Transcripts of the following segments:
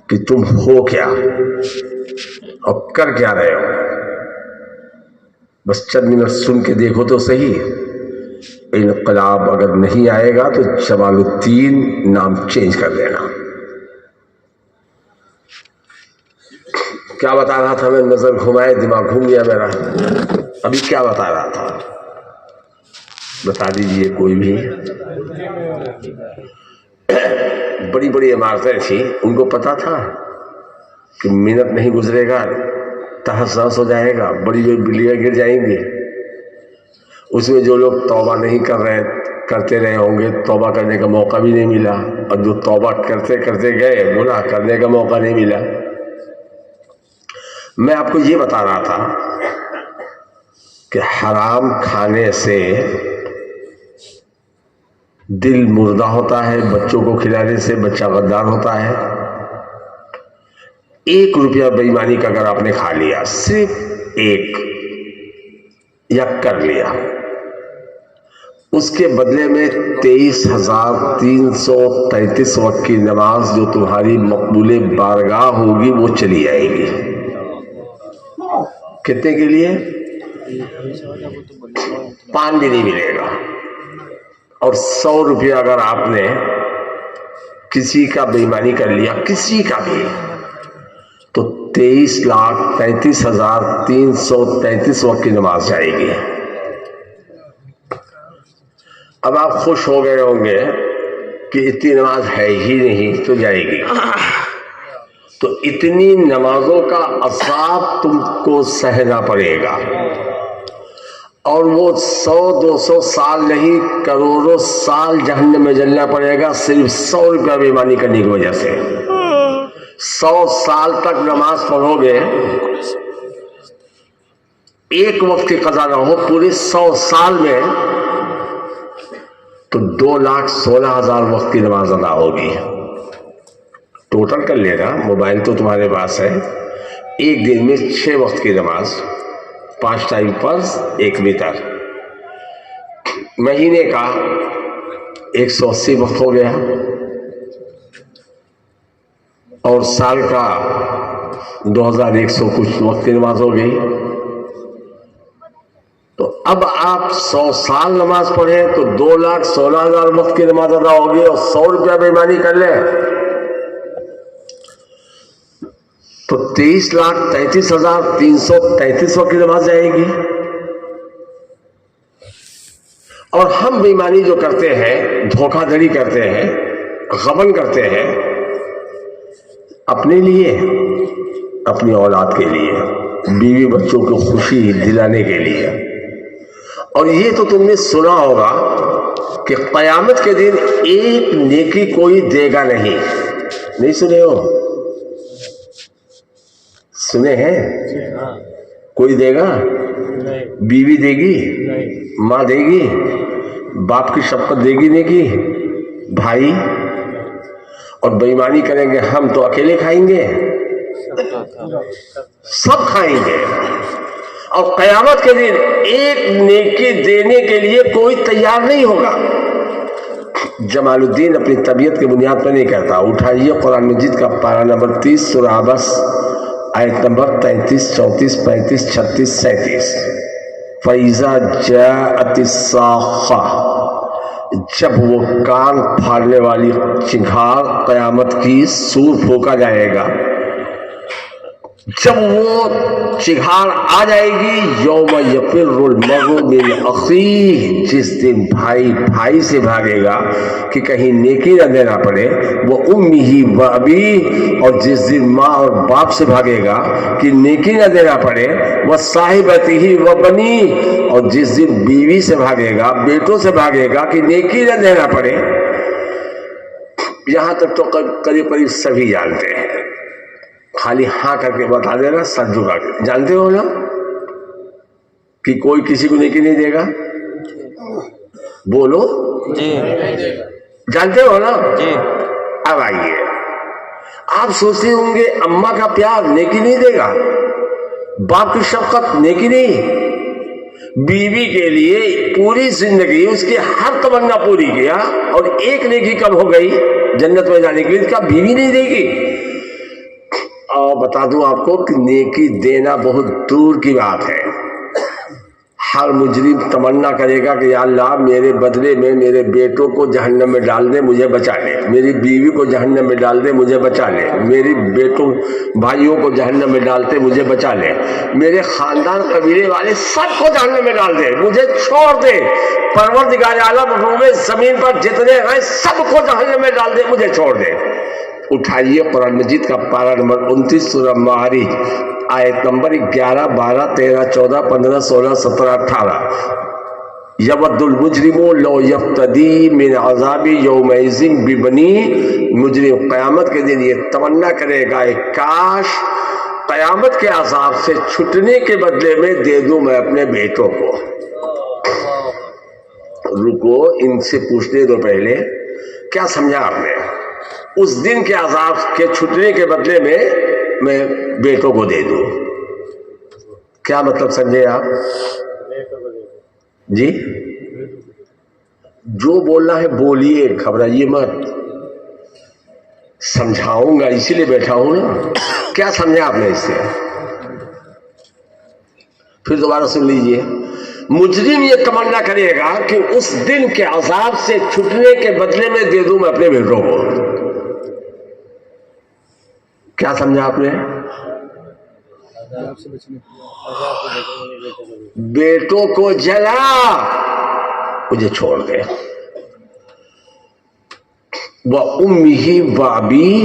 کہ تم ہو کیا اور کر کیا رہے ہو. بس چند منٹ سن کے دیکھو تو صحیح. انقلاب اگر نہیں آئے گا تو جمال الدین نام چینج کر دینا. کیا بتا رہا تھا میں؟ نظر گھمائے دماغ گھوم گیا میرا. ابھی کیا بتا رہا تھا؟ بتا دیجئے کوئی بھی. بڑی بڑی عمارتیں تھیں، ان کو پتا تھا کہ منٹ نہیں گزرے گا تہس نہس ہو جائے گا، بڑی بڑی بلڈنگیں گر جائیں گی. اس میں جو لوگ توبہ نہیں کرتے رہے ہوں گے، توبہ کرنے کا موقع بھی نہیں ملا، اور جو توبہ کرتے گئے گناہ کرنے کا موقع نہیں ملا. میں آپ کو یہ بتا رہا تھا کہ حرام کھانے سے دل مردہ ہوتا ہے، بچوں کو کھلانے سے بچہ غدار ہوتا ہے. 1 روپیہ بے ایمانی کا اگر آپ نے کھا لیا، صرف 1 یا کر لیا، اس کے بدلے میں 23,333 وقت کی نماز جو تمہاری مقبول بارگاہ ہوگی وہ چلی جائے گی. کتنے کے لیے؟ پان بھی نہیں ملے گا. اور 100 روپیہ اگر آپ نے کسی کا بے ایمانی کر لیا، کسی کا بھی، تو 23,33,333 وقت کی نماز جائے گی. اب آپ خوش ہو گئے ہوں گے کہ اتنی نماز ہے ہی نہیں تو جائے گی. تو اتنی نمازوں کا عذاب تم کو سہنا پڑے گا، اور وہ 100-200 سال نہیں، کروڑوں سال جہنم میں جلنا پڑے گا، صرف 100 روپیہ بے ایمانی کرنے کی وجہ سے. 100 سال تک نماز پڑھو گے، ایک وقت کی قضا نہ ہو پورے 100 سال میں، تو 2,16,000 وقت کی نماز ادا ہوگی. ٹوٹل کر لینا، موبائل تو تمہارے پاس ہے. ایک دن میں 6 وقت کی نماز، 5 ٹائم فرض، 1 وتر. مہینے کا 180 وقت ہو گیا، اور سال کا 2,100 کچھ وقت کی نماز ہو گئی. تو اب آپ 100 سال نماز پڑھیں تو 2,16,000 وقت کی نماز ادا ہوگی، اور 100 روپیہ بے ایمانی کر لیں تو 23,33,333 وقت کی نماز جائے گی. اور ہم بے ایمانی جو کرتے ہیں، دھوکہ دھڑی کرتے ہیں، غبن کرتے ہیں، اپنے لیے، اپنی اولاد کے لیے، بیوی بچوں کو خوشی دلانے کے لیے. اور یہ تو تم نے سنا ہوگا کہ قیامت کے دن ایک نیکی کوئی دے گا نہیں. نہیں سنے ہو؟ سنے ہیں؟ کوئی دے گا؟ بیوی دے گی، ماں دے گی، باپ کی شفقت دے گی نیکی، بھائی. اور بے ایمانی کریں گے ہم تو اکیلے کھائیں گے؟ سب کھائیں گے. اور قیامت کے دن ایک نیکی دینے کے لیے کوئی تیار نہیں ہوگا. جمال الدین اپنی طبیعت کی بنیاد پر نہیں کہتا. اٹھائیے قرآن مجید کا پارہ نمبر 30 سورہ عبس، آیت نمبر 33، 34، 35، 36، 37. فَإِذَا جَاءَتِ الصَّاخَّةُ، جب وہ کان پھاڑنے والی چنگھاڑ قیامت کی سور پھونکا جائے گا، جب وہ چنگھاڑ آ جائے گی، یوم یفر المرء من اخیہ، جس دن بھائی بھائی سے بھاگے گا کہ کہیں نیکی نہ دینا پڑے، وہ امہ و ابیہ، اور جس دن ماں اور باپ سے بھاگے گا کہ نیکی نہ دینا پڑے، وہ صاحبتہ و بنیہ، اور جس دن بیوی سے بھاگے گا، بیٹوں سے بھاگے گا کہ نیکی نہ دینا پڑے. یہاں تک تو قریب قریب سبھی جانتے ہیں. خالی ہاں کر کے بتا دینا، سر جھکا کے. جانتے ہو نا کہ کوئی کسی کو نیکی نہیں دے گا؟ بولو جی. جانتے ہو نا؟ جی. اب آئیے، آپ سوچتے ہوں گے اماں کا پیار نیکی نہیں دے گا، باپ کی شفقت نیکی نہیں. بیوی کے لیے پوری زندگی اس کی ہر تمنا پوری کیا، اور ایک نیکی کم ہو گئی جنت میں جانے کے لیے، کیا بیوی نہیں دے گی؟ بتا دوں آپ کو کہ نیکی دینا بہت دور کی بات ہے. ہر مجرم تمنا کرے گا کہ یا اللہ میرے بدلے میں میرے بیٹوں کو جہنم میں ڈال دے مجھے بچا لے, میری بیوی کو جہنم میں ڈال دے مجھے بچا لے, میری بیٹوں بھائیوں کو جہنم میں ڈالتے مجھے بچا لے, میرے خاندان قبیلے والے سب کو جہنم میں ڈال دے مجھے چھوڑ دے, پروردگار عالم روم زمین پر جتنے ہیں سب کو جہنم میں ڈال دے مجھے چھوڑ دے. اٹھائیے قرآن مجید کا پارہ نمبر 29 سورہ معارج آیت نمبر 11 12 13 14 15 16 17 18. یود المجرم لو یفتدی من عذاب یومئذ ببنی, مجرم قیامت کے دن یہ تمنا کرے گا کاش قیامت کے عذاب سے چھٹنے کے بدلے میں دے دوں میں اپنے بیٹوں کو. رکو, ان سے پوچھنے دو پہلے کیا سمجھا آپ نے؟ اس دن کے عذاب کے چھٹنے کے بدلے میں بیٹوں کو دے دوں, کیا مطلب سمجھے آپ جی؟ جو بولنا ہے بولیے, گھبرائیے مت, سمجھاؤں گا اسی لیے بیٹھا ہوں نا. کیا سمجھا آپ نے اس سے؟ پھر دوبارہ سن لیجئے. مجرم یہ تمنا کرے گا کہ اس دن کے عذاب سے چھٹنے کے بدلے میں دے دوں میں اپنے بیٹوں کو. کیا سمجھا آپ نے؟ بیٹوں کو جلا مجھے چھوڑ دے. وَأُمِّهِ وَأَبِيهِ,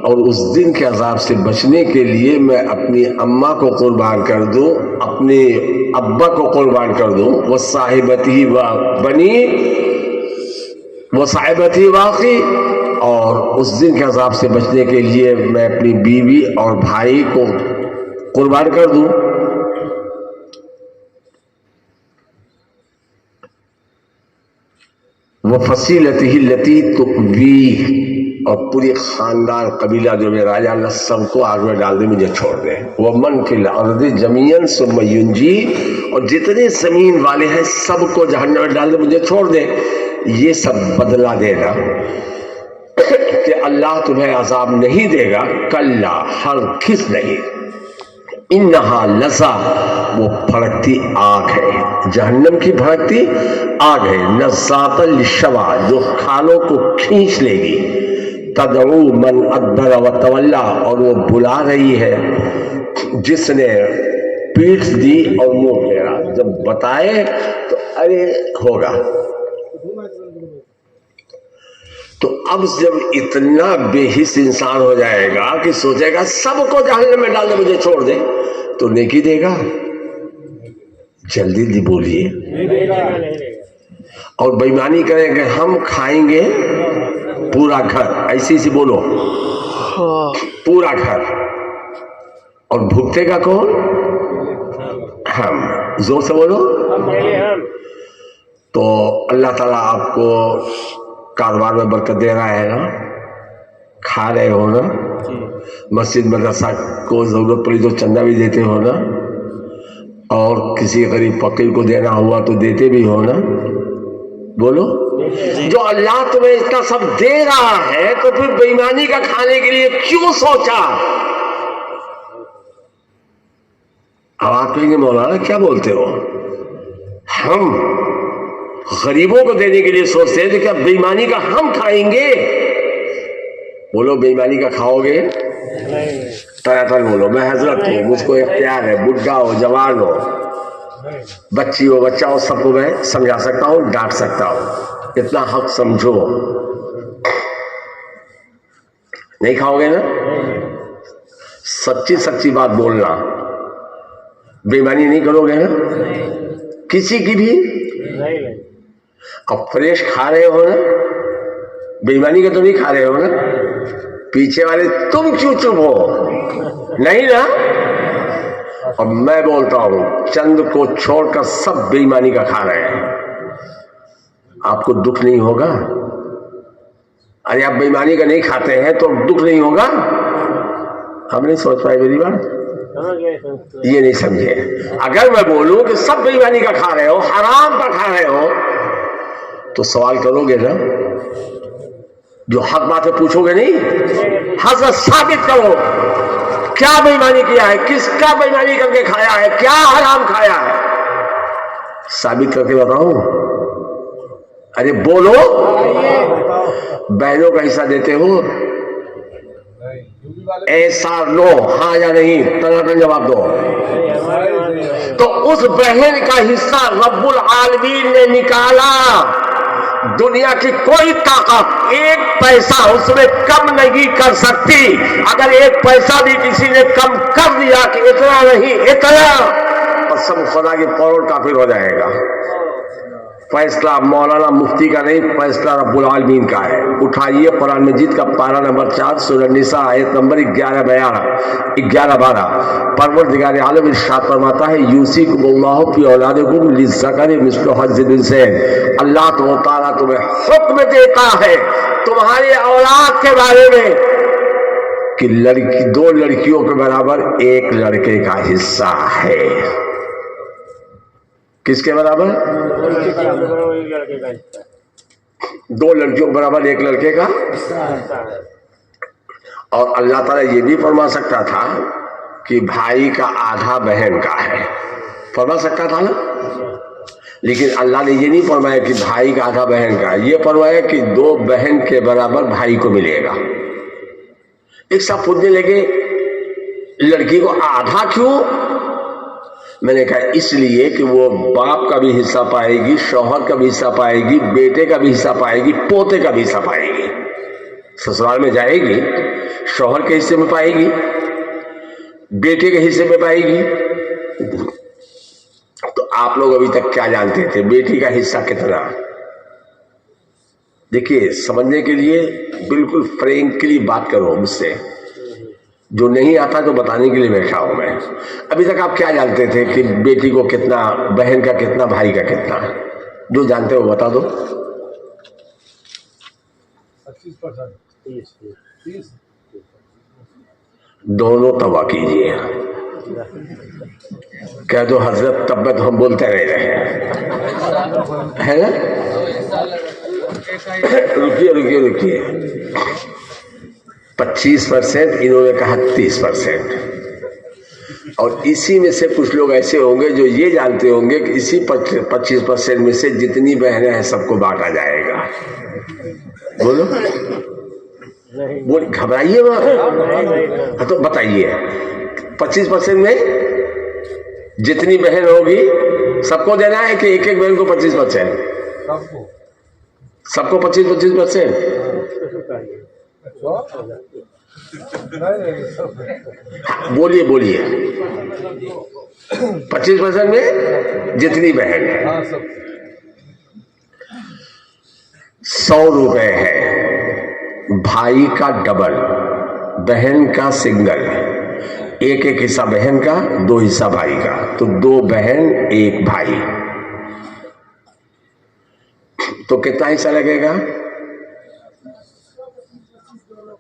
اور اس دن کے عذاب سے بچنے کے لیے میں اپنی اماں کو قربان کر دوں, اپنے ابا کو قربان کر دوں. وَصَاحِبَتِهِ وَبَنِيهِ وَصَاحِبَتِهِ وَأَخِيهِ, اور اس دن کے عذاب سے بچنے کے لیے میں اپنی بیوی اور بھائی کو قربان کر دوں. وَفَصِيلَتِهِ الَّتِي تُؤْوِيهِ, اور پوری خاندان قبیلہ جو میرا ہے اللہ سب کو آگ میں ڈال دے مجھے چھوڑ دے. وَمَنْ فِي الْأَرْضِ جَمِيعًا ثُمَّ يُنْجِيهِ, اور جتنے زمین والے ہیں سب کو جہنم میں ڈال دے مجھے چھوڑ دے. یہ سب بدلہ دے گا کہ اللہ تمہیں عذاب نہیں دے گا, کلا ہرگز نہیں. انہا لظا, وہ بھڑکتی آگ ہے, جہنم کی بھڑکتی آگ ہے. نزاۃ للشوا, جو کھالوں کو کھینچ لے گی. تدعو من ادبر وتولا, اور وہ بلا رہی ہے جس نے پیٹھ دی اور منہ پھیرا. جب بتائے تو ارے ہوگا. تو اب جب اتنا بے حس انسان ہو جائے گا کہ سوچے گا سب کو جہنم میں ڈال دے مجھے چھوڑ دے, تو نیکی دے گا؟ جلدی بولیے. اور بےایمانی کریں کہ ہم کھائیں گے پورا گھر, ایسی بولو پورا گھر, اور بھگتے گا کون؟ ہم. زور سے بولو. تو اللہ تعالیٰ آپ کو کاروبار میں برکت دے رہا ہے نا, کھا رہے ہو نا, مسجد مدرسہ کو ضرورت پڑی تو چندہ بھی دیتے ہو نا, اور کسی غریب فقیر کو دینا ہوا تو دیتے بھی ہو نا. بولو. جو اللہ تمہیں اتنا سب دے رہا ہے تو پھر بے ایمانی کا کھانے کے لیے کیوں سوچا؟ اب آپ کہیں گے مولانا کیا بولتے ہو, ہم غریبوں کو دینے کے لیے سوچتے ہیں تو کیا بے ایمانی کا ہم کھائیں گے؟ بولو بے ایمانی کا کھاؤ گے؟ تر بولو. میں حضرت ہوں, مجھ کو اختیار ہے, بڈھا ہو جوان ہو بچی ہو بچہ ہو, سب کو میں سمجھا سکتا ہوں, ڈانٹ سکتا ہوں. اتنا حق سمجھو. نہیں کھاؤ گے نا؟ سچی بات بولنا, بے ایمانی نہیں کرو گے نا کسی کی بھی. اب فریش کھا رہے ہو نا, بے ایمانی کا تو نہیں کھا رہے ہو نا. پیچھے والے تم کیوں چپ ہو؟ نہیں نا. اب میں بولتا ہوں چند کو چھوڑ کر سب بے ایمانی کا کھا رہے ہیں, آپ کو دکھ نہیں ہوگا؟ ارے آپ بے ایمانی کا نہیں کھاتے ہیں تو دکھ نہیں ہوگا؟ ہم نہیں سوچ پائے میری بات, یہ نہیں سمجھے. اگر میں بولوں کہ سب بے ایمانی کا کھا رہے ہو, حرام کا کھا رہے ہو, تو سوال کرو گے نا؟ جو حق باتیں پوچھو گے نہیں, حضرت ثابت کرو. کیا بےایمانی کیا ہے, کس کا بےایمانی کر کے کھایا ہے, کیا حرام کھایا ہے, ثابت کر کے بتاؤں؟ ارے بولو, بہنوں کا حصہ دیتے ہو؟ ایسا نو, ہاں یا نہیں, تناٹن جواب دو. تو اس بہن کا حصہ رب العالمین نے نکالا. دنیا کی کوئی طاقت ایک پیسہ اس میں کم نہیں کر سکتی. اگر ایک پیسہ بھی کسی نے کم کر دیا کہ اتنا نہیں اتنا, قسم خدا کی فوراً کافر ہو جائے گا. فیصلہ مولانا مفتی کا نہیں, فیصلہ رب العالمین کا ہے. اٹھائیے قرآن مجید کا پارہ نمبر 4 سورہ النساء آیت نمبر 11-12. پروردگار عالم ارشاد فرماتا ہے یوصیکم اللہ فی اولادکم للذکر مثل حظ الانثیین. اللہ تعالیٰ تمہیں حکم دیتا ہے تمہاری اولاد کے بارے میں کہ دو لڑکیوں کے برابر ایک لڑکے کا حصہ ہے. کس کے برابر؟ دو لڑکیوں کے برابر ایک لڑکے کا. اور اللہ تعالیٰ یہ بھی فرما سکتا تھا کہ بھائی کا آدھا بہن کا ہے, فرما سکتا تھا نا. لیکن اللہ نے یہ نہیں فرمایا کہ بھائی کا آدھا بہن کا, یہ فرمایا کہ دو بہن کے برابر بھائی کو ملے گا. ایک ساتھ پوچھنے لگے لڑکی کو آدھا کیوں؟ میں نے کہا اس لیے کہ وہ باپ کا بھی حصہ پائے گی, شوہر کا بھی حصہ پائے گی, بیٹے کا بھی حصہ پائے گی, پوتے کا بھی حصہ پائے گی. سسرال میں جائے گی, شوہر کے حصے میں پائے گی, بیٹے کے حصے میں پائے گی. تو آپ لوگ ابھی تک کیا جانتے تھے بیٹی کا حصہ کتنا؟ دیکھیے سمجھنے کے لیے بالکل فرینکلی بات کرو مجھ سے, جو نہیں آتا تو بتانے کے لیے بیٹھا ہوں میں. ابھی تک آپ کیا جانتے تھے کہ بیٹی کو کتنا, بہن کا کتنا, بھائی کا کتنا؟ جو جانتے ہو بتا دو. 25%. دونوں تباہ کیجیے. کہہ دو حضرت تب تو ہم بولتے رہ رہے ہیں نا. رکیے 25%, انہوں نے کہا 30%. اور اسی میں سے کچھ لوگ ایسے ہوں گے جو یہ جانتے ہوں گے کہ اسی 25% میں سے جتنی بہنیں ہیں سب کو بانٹا جائے گا. بولو گھبرائیے وہاں تو بتائیے 25% میں جتنی بہن ہوگی سب کو دینا ہے کہ ایک ایک بہن کو 25%؟ سب کو 25%. بولیے 25% میں جتنی بہن ہے. 100 روپے ہے, بھائی کا ڈبل, بہن کا سنگل. ایک ایک حصہ بہن کا, 2 حصہ بھائی کا, تو 2 بہن 1 بھائی. تو کتنا حصہ لگے گا؟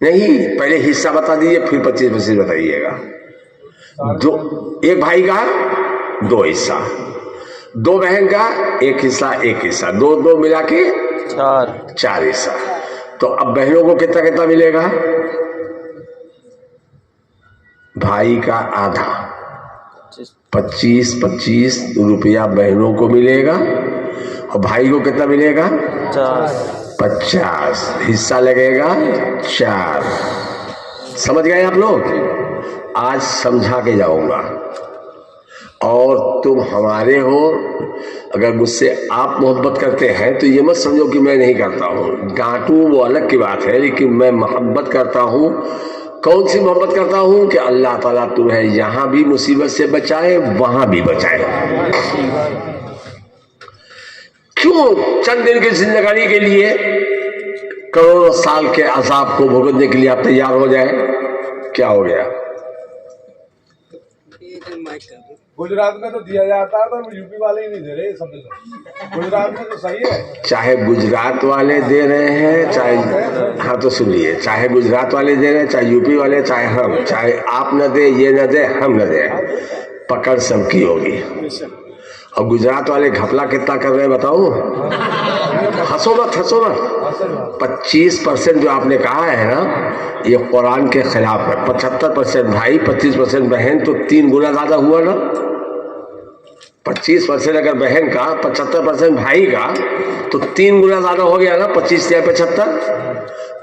نہیں, پہلے حصہ بتا دیجیے پھر 25% بتائیے گا. ایک بھائی کا 2 حصہ, 2 بہن کا 1 حصہ 1 حصہ, 2 ملا کے 4 حصہ. تو اب بہنوں کو کتنا کتنا ملے گا؟ بھائی کا آدھا 25 روپیہ بہنوں کو ملے گا, اور بھائی کو کتنا ملے گا؟ 50. حصہ لگے گا 4. سمجھ گئے آپ لوگ؟ آج سمجھا کے جاؤں گا. اور تم ہمارے ہو, اگر مجھ سے آپ محبت کرتے ہیں تو یہ مت سمجھو کہ میں نہیں کرتا ہوں. ڈانٹوں وہ الگ کی بات ہے, لیکن میں محبت کرتا ہوں. کون سی محبت کرتا ہوں؟ کہ اللہ تعالیٰ تمہیں یہاں بھی مصیبت سے بچائے, وہاں بھی بچائے. کیوں چند دن کی زندگانی کے لیے کروڑوں سال کے عذاب کو بھگتنے کے لیے آپ تیار ہو جائیں؟ کیا ہو گیا؟ گجرات میں تو دیا جاتا ہے تو یو پی والے ہی نہیں دے رہے. سمجھ گجرات میں تو صحیح ہے, چاہے گجرات والے دے رہے ہیں, چاہے, ہاں تو سنیے, چاہے گجرات والے دے رہے ہیں, چاہے یو پی والے, چاہے ہم, چاہے آپ نہ دیں, یہ نہ دیں, ہم نہ دیں, پکڑ سب کی ہوگی. اور گجرات والے گھپلا کتنا کر رہے ہیں بتاؤ؟ ہنسو مت 25% جو آپ نے کہا ہے نا یہ قرآن کے خلاف ہے. 75% بھائی 25% بہن تو 3 گنا زیادہ ہوا نا. 25% اگر بہن کا 75% بھائی کا تو 3 گنا زیادہ ہو گیا نا. 25 یا 75.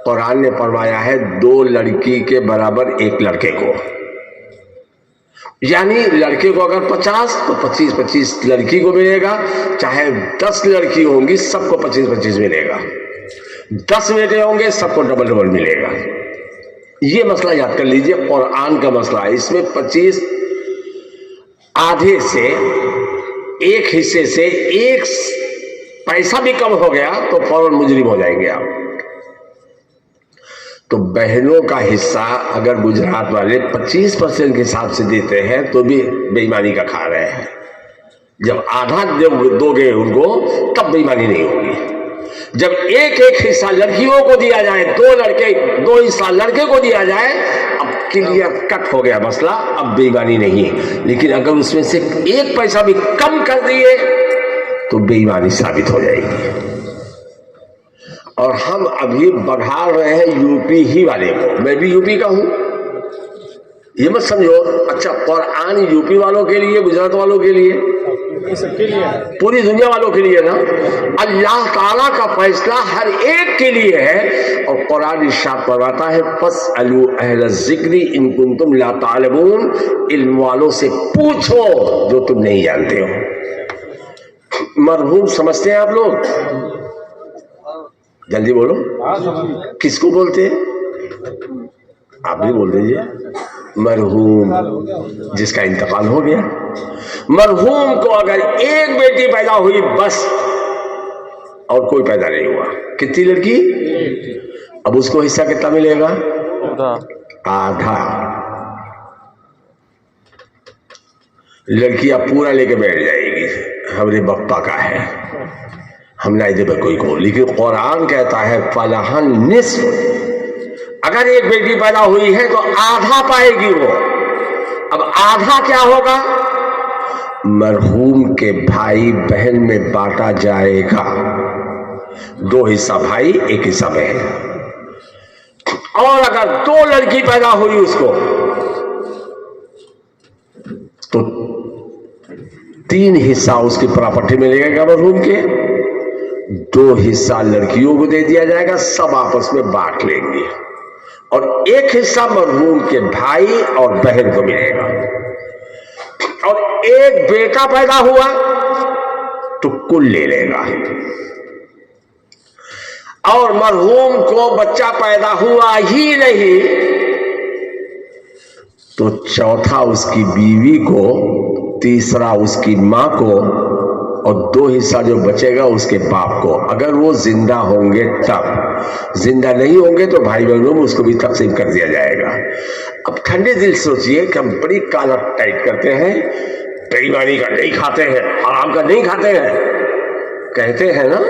قرآن نے فرمایا ہے 2 لڑکی کے برابر 1 لڑکے کو. یعنی لڑکے کو اگر 50 تو 25 لڑکی کو ملے گا. چاہے 10 لڑکی ہوں گی سب کو 25 ملے گا. 10 بیٹے ہوں گے سب کو ڈبل ملے گا. یہ مسئلہ یاد کر لیجئے. قرآن کا مسئلہ ہے. اس میں 25 آدھے سے 1 حصے سے 1 پیسہ بھی کم ہو گیا تو فوراً مجرم ہو جائیں گے آپ. تو بہنوں کا حصہ اگر گجرات والے 25% کے حساب سے دیتے ہیں تو بھی بے ایمانی کا کھا رہے ہیں. جب آدھا دو گے ان کو تب بے ایمانی نہیں ہوگی. جب ایک حصہ لڑکیوں کو دیا جائے 2 حصہ لڑکے کو دیا جائے اب کلیئر کٹ ہو گیا مسئلہ. اب بے ایمانی نہیں ہے. لیکن اگر اس میں سے 1 پیسہ بھی کم کر دیے تو بے ایمانی ثابت ہو جائے گی. اور ہم ابھی بڑھا رہے ہیں یو پی ہی والے کو. میں بھی یو پی کا ہوں یہ مت سمجھو. اچھا قرآن یو پی والوں کے لیے گجرات والوں کے لیے پوری دنیا والوں کے لیے نا. اللہ تعالیٰ کا فیصلہ ہر ایک کے لیے ہے. اور قرآن ارشاد فرماتا ہے فَاسْأَلُوا أَهْلَ الذِّكْرِ إِن كُنتُمْ لَا تَعْلَمُونَ. علم والوں سے پوچھو جو تم نہیں جانتے ہو. مرحوم سمجھتے ہیں آپ لوگ؟ جلدی بولو. کس کو بولتے ہیں؟ آپ بھی بول دیجیے. مرحوم جس کا انتقال ہو گیا. مرحوم کو اگر 1 بیٹی پیدا ہوئی بس اور کوئی پیدا نہیں ہوا. کتنی لڑکی؟ اب اس کو حصہ کتنا ملے گا؟ آدھا. لڑکیاں پورا لے کے بیٹھ جائے گی ہمارے بپا کا ہے ہم نہ دے کوئی کو. لیکن قرآن کہتا ہے فَلَهَا النِّصْفُ. اگر 1 بیٹی پیدا ہوئی ہے تو آدھا پائے گی وہ. اب آدھا کیا ہوگا؟ مرحوم کے بھائی بہن میں بانٹا جائے گا. 2 حصہ بھائی 1 حصہ بہن. اور اگر 2 لڑکی پیدا ہوئی اس کو تو 3 حصہ اس کی پراپرٹی میں لے گا مرحوم کے. 2 حصہ لڑکیوں کو دے دیا جائے گا. سب آپس میں بانٹ لیں گے. اور 1 حصہ مرحوم کے بھائی اور بہن کو ملے گا. اور 1 بیٹا پیدا ہوا تو کل لے لے گا. اور مرحوم کو بچہ پیدا ہوا ہی نہیں تو چوتھا اس کی بیوی کو, تیسرا اس کی ماں کو, اور 2 حصہ جو بچے گا اس کے باپ کو. اگر وہ زندہ ہوں گے تب. زندہ نہیں ہوں گے تو بھائی بہنوں میں اس کو بھی تقسیم کر دیا جائے گا. اب ٹھنڈے دل سوچئے کہ ہم بڑی کالر ٹائٹ کرتے ہیں. بے ایمانی کا نہیں کھاتے ہیں, حرام کا نہیں کھاتے ہیں کہتے ہیں نا,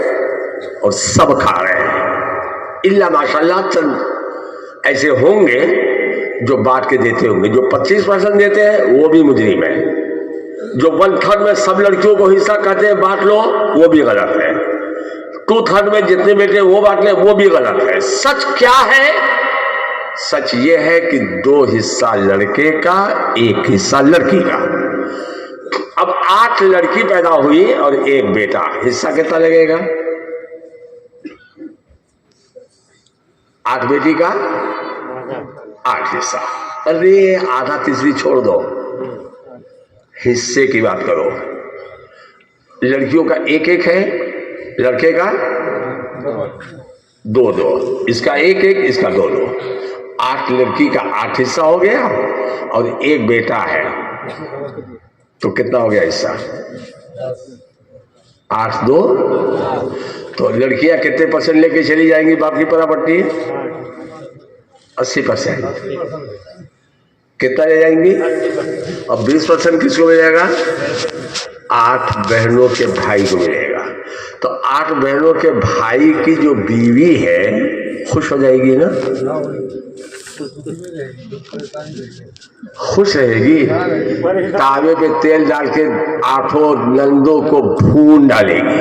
اور سب کھا رہے ہیں. الا ماشاءاللہ چند ایسے ہوں گے جو بانٹ کے دیتے ہوں گے. جو 25% دیتے ہیں وہ بھی مجرم ہے. جو 1/3 میں سب لڑکیوں کو حصہ کہتے ہیں بانٹ لو وہ بھی غلط ہے. 2/3 میں جتنے بیٹے وہ بانٹ لیں وہ بھی غلط ہے. سچ کیا ہے؟ سچ یہ ہے کہ 2 حصہ لڑکے کا 1 حصہ لڑکی کا. اب 8 لڑکی پیدا ہوئی اور 1 بیٹا. حصہ کتنا لگے گا؟ 8 بیٹی کا 8 حصہ. ارے آدھا تیسری چھوڑ دو, حصے کی بات کرو. لڑکیوں کا 1 ہے, لڑکے کا 2. اس کا 1 اس کا 2. 8 لڑکی کا 8 حصہ ہو گیا اور 1 بیٹا ہے تو کتنا ہو گیا حصہ؟ 8 2. تو لڑکیاں کتنے % لے کے چلی جائیں گی باپ کی پراپرٹی؟ 80%. کتنا لے جائیں گی؟ اب 20% کس کو ملے گا؟ 8 بہنوں کے بھائی کو ملے گا. تو 8 بہنوں کے بھائی کی جو بیوی ہے خوش ہو جائے گی نا؟ خوش رہے گی. تاوے پہ تیل ڈال کے 8 نندوں کو بھون ڈالے گی.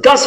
10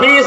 20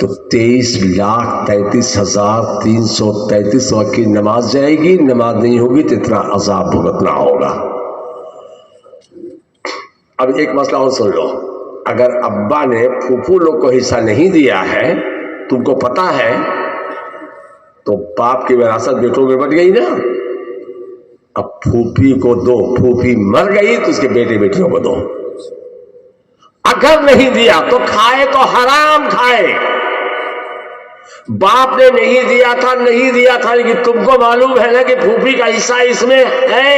تو 23,33,333 وقت کی نماز جائے گی. نماز نہیں ہوگی تو اتنا عذاب بھگتنا ہوگا. اب ایک مسئلہ اور سن لو. اگر ابا نے پھوپھو لوگ کو حصہ نہیں دیا ہے، تم کو پتا ہے، تو باپ کی وراثت بیٹوں میں بٹ گئی نا. اب پھوپھی کو دو، پھوپھی مر گئی تو اس کے بیٹے بیٹیوں کو دو. اگر نہیں دیا تو کھائے تو حرام کھائے. باپ نے نہیں دیا تھا لیکن تم کو معلوم ہے نا کہ پھوپھی کا حصہ اس میں ہے.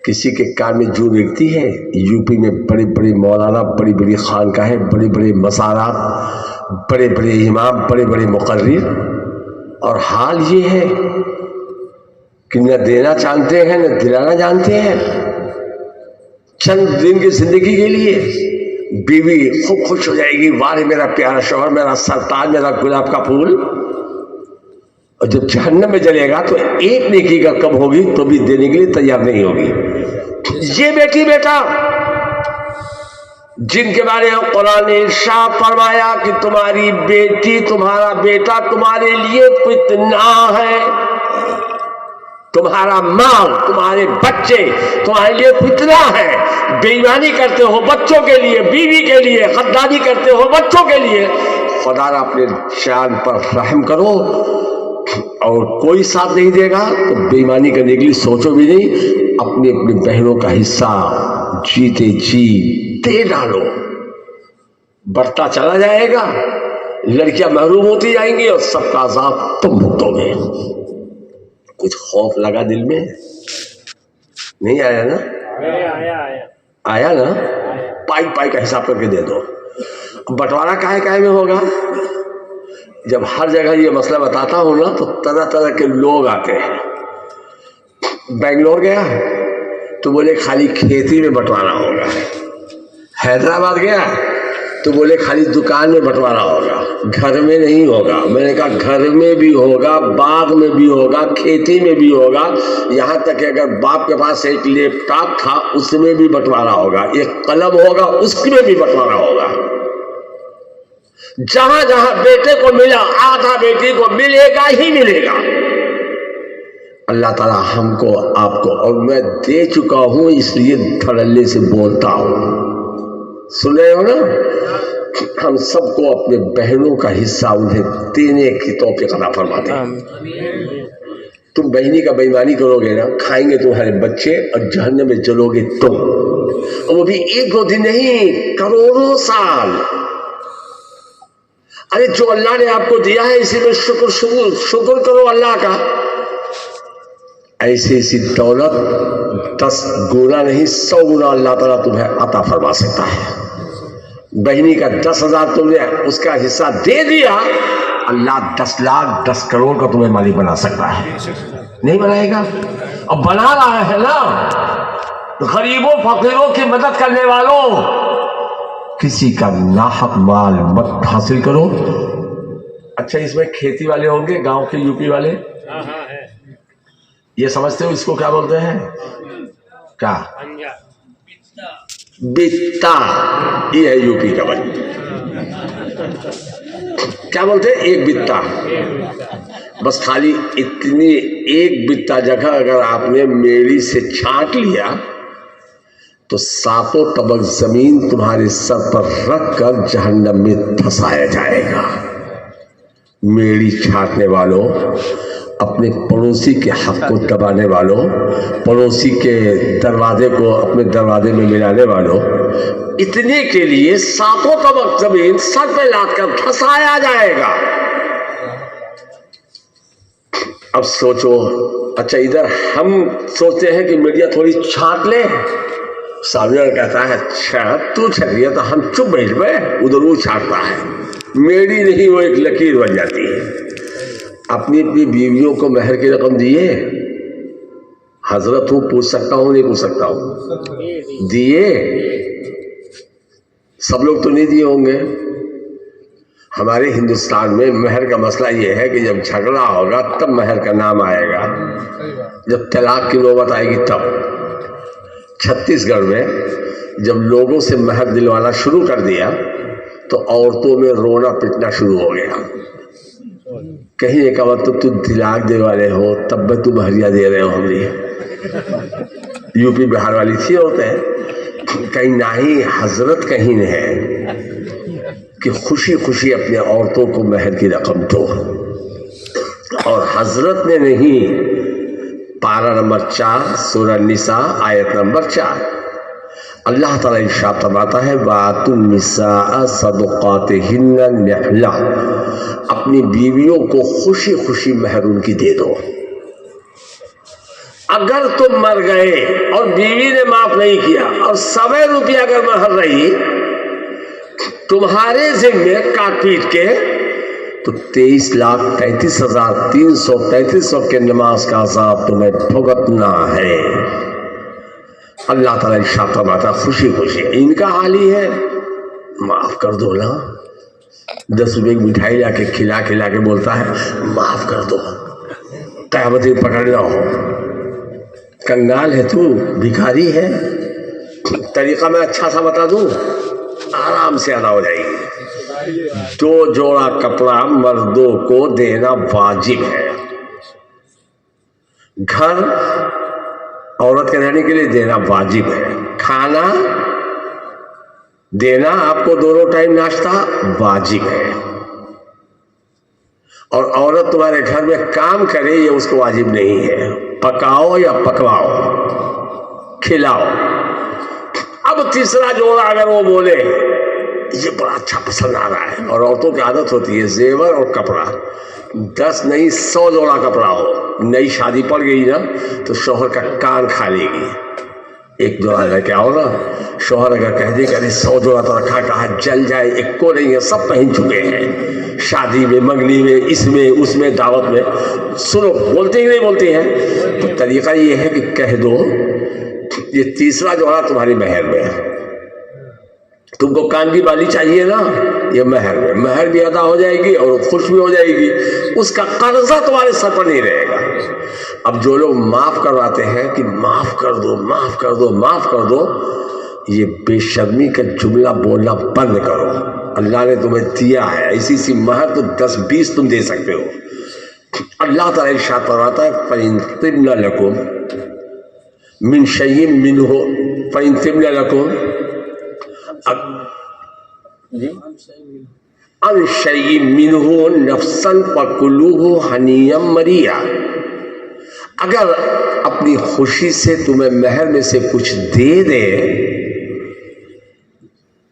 کسی کے کان میں جو رکھتی ہے. یو پی میں بڑے بڑے مولانا، بڑی بڑی خانقاہیں، بڑے بڑے مزارات، بڑے بڑے امام، بڑے بڑے مقرر، اور حال یہ ہے کہ نہ دینا جانتے ہیں نہ دلانا جانتے ہیں. چند دن کی زندگی کے لیے بیوی خوب خوش ہو جائے گی، واہ میرا پیارا شوہر، میرا سرتاج، میرا گلاب کا پھول. اور جب جہنم میں جلے گا تو ایک نیکی کا کم ہوگی تو بھی دینے کے لیے تیار نہیں ہوگی. یہ بیٹی بیٹا جن کے بارے میں قرآن نے ارشاد فرمایا کہ تمہاری بیٹی تمہارا بیٹا تمہارے لیے فتنہ ہے، تمہارا مال تمہارے بچے تمہارے لیے فتنہ ہے. بے ایمانی کرتے ہو بچوں کے لیے، بیوی کے لیے غداری کرتے ہو بچوں کے لیے. خدا را اپنے شان پر رحم کرو. اور کوئی ساتھ نہیں دے گا تو بے ایمانی کرنے کے لیے سوچو بھی نہیں. اپنی اپنی بہنوں کا حصہ جیتے جی دے ڈالو. بڑھتا چلا جائے گا، لڑکیاں محروم ہوتی جائیں گی اور سب کا عذاب تم بھگتو گے. کچھ خوف لگا دل میں؟ نہیں آیا نا؟ آیا نا؟ پائی کا حساب کر کے دے دو. بٹوارا کاہے میں ہوگا؟ جب ہر جگہ یہ مسئلہ بتاتا ہوں نا تو طرح طرح کے لوگ آتے ہیں. بنگلور گیا تو بولے خالی کھیتی میں بٹوارا ہوگا. حیدرآباد گیا تو بولے خالی دکان میں بٹوارا ہوگا، گھر میں نہیں ہوگا. میں نے کہا گھر میں بھی ہوگا، باغ میں بھی ہوگا، کھیتی میں بھی ہوگا. یہاں تک کہ اگر باپ کے پاس ایک لیپ ٹاپ تھا اس میں بھی بٹوارا ہوگا، ایک قلم ہوگا اس میں بھی بٹوارا ہوگا. جہاں جہاں بیٹے کو ملا آدھا بیٹی کو ملے گا ہی ملے گا. اللہ تعالیٰ ہم کو آپ کو، اور میں دے چکا ہوں اس لیے دھڑلے سے بولتا ہوں. سن رہے ہو نا؟ ہم سب کو اپنے بہنوں کا حصہ انہیں دینے کی توفیق عطا فرما دے. تم بہنی کا بے ایمانی کرو گے نا، کھائیں گے تمہارے بچے اور جہنم میں جلو گے تم. اور وہ بھی ایک دو دن نہیں، کروڑوں سال. ارے جو اللہ نے آپ کو دیا ہے اسی میں شکر کرو اللہ کا. ایسی دولت 10 گنا نہیں 100 گنا اللہ تعالیٰ تمہیں عطا فرما سکتا ہے. بہنی کا 10,000 تم نے اس کا حصہ دے دیا، اللہ 10 لاکھ 10 کروڑ کا تمہیں مالک بنا سکتا ہے. نہیں بنائے گا؟ اب بنا رہا ہے نا. غریبوں فقیروں کی مدد کرنے والوں، کسی کا ناحق مال مت حاصل کرو. اچھا اس میں کھیتی والے ہوں گے، گاؤں کے یو پی والے، یہ سمجھتے ہو اس کو کیا بولتے ہیں؟ کیا؟ بتا. یہ ہے یو پی کا بات. کیا بولتے ہیں؟ ایک بتا. بس خالی اتنی ایک بتا جگہ اگر آپ نے میڑی سے چھانٹ لیا تو 7 طبق زمین تمہارے سر پر رکھ کر جہنم میں دھسایا جائے گا. میڑی چھانٹنے والوں، اپنے پڑوسی کے حق کو دبانے والوں، پڑوسی کے دروازے کو اپنے دروازے میں ملانے والوں، اتنے کے لیے 7 طبق زمین سر پہ لاد کر دھسایا جائے گا. اب سوچو. اچھا ادھر ہم سوچتے ہیں کہ میڈیا تھوڑی چھانٹ لے، سامنے والا کہتا ہے اچھا تو چھٹ گیا تو ہم چپ بیٹھ گئے، ادھر وہ چھانٹتا ہے. میری نہیں، وہ ایک لکیر بن جاتی ہے. اپنی بیویوں کو مہر کی رقم دیے؟ حضرت ہوں، پوچھ سکتا ہوں نہیں پوچھ سکتا ہوں؟ دیے؟ سب لوگ تو نہیں دیے ہوں گے. ہمارے ہندوستان میں مہر کا مسئلہ یہ ہے کہ جب جھگڑا ہوگا تب مہر کا نام آئے گا، جب طلاق کی نوبت آئے گی تب. چھتیس گڑھ میں جب لوگوں سے مہر دلوانا شروع کر دیا تو عورتوں میں رونا پٹنا شروع ہو گیا. کہیں کا مطلب تو طلاق دے والے ہو تب بھی تم ہریا دے رہے ہو. ہم نے یو پی بہار والی تھی عورتیں, کہیں نہ ہی حضرت کہیں ہے کہ خوشی خوشی اپنے عورتوں کو مہر کی رقم دو, اور حضرت نے نہیں. پارہ نمبر 4 سورہ نساء آیت نمبر 4, اللہ تعالیٰ ارشاد فرماتا ہے وَآتُوا النِّسَاءَ صَدُقَاتِهِنَّ نِحْلَةً, اپنی بیویوں کو خوشی خوشی مہر ان کی دے دو. اگر تم مر گئے اور بیوی نے معاف نہیں کیا اور 100 روپیہ اگر مہر رہی تمہارے ذمے کاٹ پیٹ کے, تو 23,33,333 کے نماز کا عذاب تمہیں بھگتنا ہے. اللہ تعالیٰ ارشاد فرماتا خوشی خوشی. ان کا حال ہی ہے معاف کر دو نا. 10 روپے کی مٹھائی لا کے کھلا کے بولتا ہے معاف کر دو. قیامت پکڑنا ہو, کنگال ہے تو, بھکاری ہے. طریقہ میں اچھا سا بتا دوں, آرام سے ادا ہو جائے گی. 2 جوڑا کپڑا مردوں کو دینا واجب ہے. گھر عورت کے رہنے کے لیے دینا واجب ہے. کھانا دینا آپ کو 2 ٹائم ناشتہ واجب ہے. اور عورت تمہارے گھر میں کام کرے یہ اس کو واجب نہیں ہے. پکاؤ یا پکواؤ, کھلاؤ. اب تیسرا جوڑا اگر وہ بولے یہ بڑا اچھا پسند آ رہا ہے, اور عورتوں کی عادت ہوتی ہے زیور اور کپڑا 10 نہیں 100 جوڑا کپڑا ہو. نئی شادی پڑ گئی نا تو شوہر کا کان کھا لے گی. 1 جوڑا لے کے آؤ نا, شوہر اگر کہہ دے کہ 100 جوڑا تو رکھا, کہا جل جائے 1 کو نہیں ہے, سب پہن چکے ہیں شادی میں, منگنی میں, اس میں دعوت میں. سنو بولتے ہی نہیں بولتے ہیں. تو طریقہ یہ ہے کہ کہہ دو یہ تیسرا جوڑا تمہاری مہر میں ہے. تم کو کان کی بالی چاہیے نا, یہ مہر میں, مہر بھی ادا ہو جائے گی اور خوش بھی ہو جائے گی. اس کا قرضہ تمہارے سر پر نہیں رہے گا. اب جو لوگ معاف کرواتے ہیں کہ معاف کر دو معاف کر دو معاف کر دو, یہ بے شرمی کا جملہ بولنا بند کرو. اللہ نے تمہیں دیا ہے ایسی سی مہر تو 10-20 تم دے سکتے ہو. اللہ تعالیٰ ارشاد فرماتا ہے فَإِن طِبْنَ لَكُمْ مِنْ شَيْءٍ مِّنْهُ فَإِن طِبْنَ لَكُمْ عَنْ شَيْءٍ مِّنْهُ نَفْسًا فَكُلُوهُ هَنِيًّا مَرِيًّا, اگر اپنی خوشی سے تمہیں مہر میں سے کچھ دے دے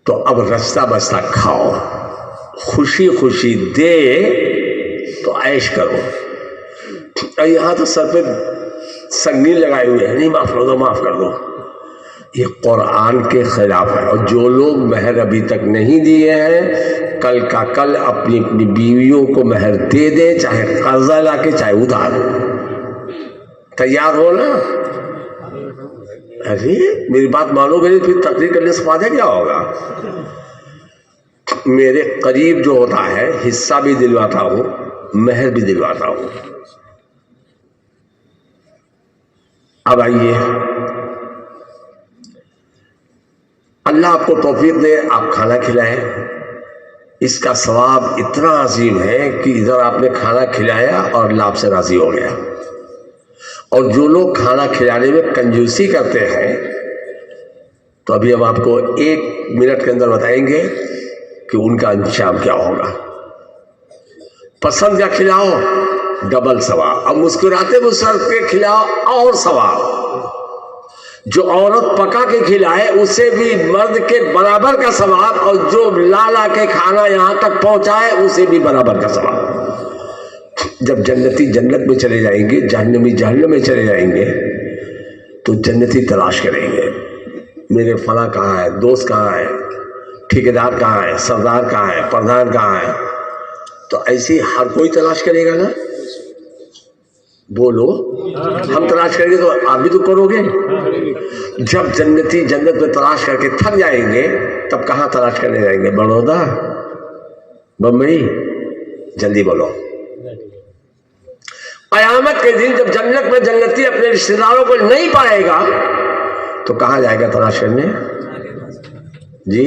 تو اب رستہ بستہ کھاؤ. خوشی خوشی دے تو عیش کرو. اور یہاں تو سر پہ سنگین لگائے ہوئے ہیں, نہیں معاف کر دو معاف کر دو. یہ قرآن کے خلاف ہے. اور جو لوگ مہر ابھی تک نہیں دیے ہیں کل کا کل اپنی بیویوں کو مہر دے دیں, چاہے قرضہ لا کے چاہے ادھار. تیار ہو نا. ارے میری بات مانو گے پھر تقریر کرنے سے فائدہ کیا ہوگا. میرے قریب جو ہوتا ہے حصہ بھی دلواتا ہوں, مہر بھی دلواتا ہوں. اب آئیے, اللہ آپ کو توفیق دے, آپ کھانا کھلائیں. اس کا ثواب اتنا عظیم ہے کہ ادھر آپ نے کھانا کھلایا اور اللہ آپ سے راضی ہو گیا. اور جو لوگ کھانا کھلانے میں کنجوسی کرتے ہیں تو ابھی ہم آپ کو 1 منٹ کے اندر بتائیں گے کہ ان کا انجام کیا ہوگا. پسند کا کھلاؤ ڈبل ثواب, اب مسکراتے مسکراتے کھلاؤ اور ثواب. جو عورت پکا کے کھلائے اسے بھی مرد کے برابر کا ثواب, اور جو لا لا کے کھانا یہاں تک پہنچائے اسے بھی برابر کا ثواب. جب جنتی جنت میں چلے جائیں گے, جہنمی جہنم میں چلے جائیں گے, تو جنتی تلاش کریں گے میرے فلاں کہاں ہے, دوست کہاں ہے, ٹھیکیدار کہاں ہے, سردار کہاں ہے, پردھان کہاں ہے. تو ایسی ہر کوئی تلاش کرے گا نا. بولو, ہم تلاش کریں گے تو آپ بھی تو کرو گے. جب جنتی جنت میں تلاش کر کے تھک جائیں گے تب کہاں تلاش کرنے جائیں گے؟ بڑودا, بمبئی. جلدی بولو. قیامت کے دن جب جنت میں جنتی اپنے رشتے داروں کو نہیں پائے گا تو کہاں جائے گا تلاش کرنے؟ جی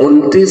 29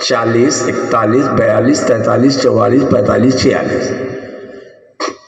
40, 41, 42, 43, 44, 45, 46।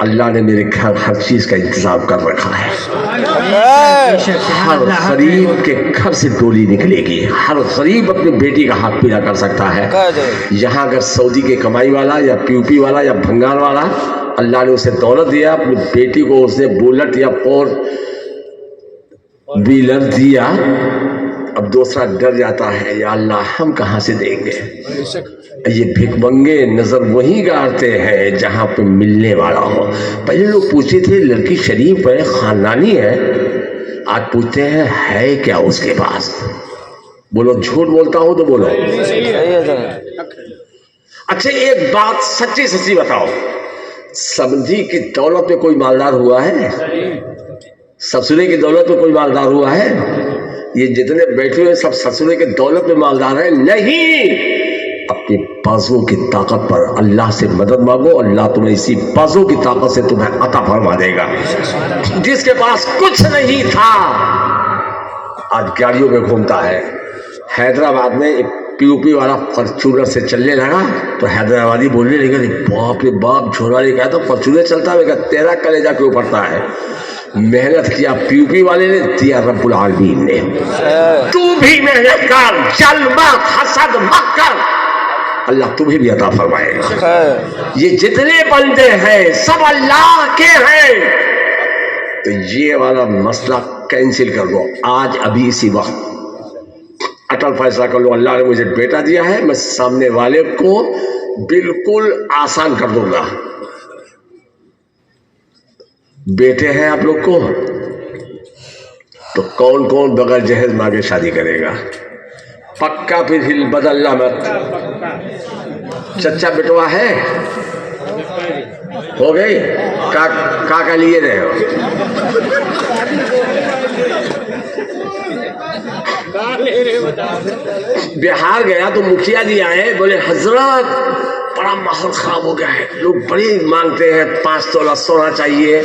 اللہ نے میرے گھر ہر چیز کا انتظام کر رکھا ہے. ہر غریب کے گھر سے ڈولی نکلے گی. ہر غریب اپنی بیٹی کا ہاتھ پیلا کر سکتا ہے. یہاں اگر سعودی کے کمائی والا یا پی او پی والا یا بھنگار والا اللہ نے اسے دولت دیا, اپنی بیٹی کو اس نے بولٹ یا فور ویلر دیا, اب دوسرا ڈر جاتا ہے یا اللہ ہم کہاں سے دیں گے. یہ بھیک منگے نظر وہیں گارتے ہیں جہاں پہ ملنے والا ہو. پہلے لوگ پوچھتے تھے لڑکی شریف ہے, خاندانی ہے, آج پوچھتے ہیں ہے کیا اس کے پاس. بولو جھوٹ بولتا ہوں تو بولو. اچھا ایک بات سچی سچی بتاؤ, سمجھی کی دولت میں کوئی مالدار ہوا ہے؟ سسرے کی دولت میں کوئی مالدار ہوا ہے؟ یہ جتنے بیٹھے ہوئے سب سسرے کے دولت میں مالدار ہیں؟ نہیں. اپنے بازوں کی طاقت پر اللہ سے مدد مانگو, اللہ تمہیں اسی بازوں کی طاقت سے تمہیں عطا فرما دے گا. جس کے پاس کچھ نہیں تھا آج گاڑیوں میں گھومتا ہے. حیدرآباد میں ایک پی او پی والا فارچونر سے چلنے لگا تو حیدرآبادی بولنے لگا باپ رے باپ, جھولا نہیں کہا تو فارچونر چلتا ہے, تیرا کلیجہ کیوں پڑتا ہے. محنت کیا پی او پی والے نے, دیا رب العالمین نے. تو بھی محنت کر, چل مت, حسد مت کر, اللہ تمہیں بھی عطا فرمائے گا. یہ جتنے بندے ہیں سب اللہ کے ہیں. تو یہ والا مسئلہ کینسل کر دو آج ابھی اسی وقت. اٹل فیصلہ کر لو اللہ نے مجھے بیٹا دیا ہے, میں سامنے والے کو بالکل آسان کر دوں گا. بیٹے ہیں آپ لوگ کو تو کون کون بغیر جہیز مانگے شادی کرے گا؟ پکا پھر ہل بدلنا مت. چچا بٹوا ہے ہو گئی کا لیے رہے ہو. بہار گیا تو مکھیا جی آئے, بولے حضرت بڑا ماحول خراب ہو گیا ہے, لوگ بڑی مانگتے ہیں 5 تولہ سونا چاہیے.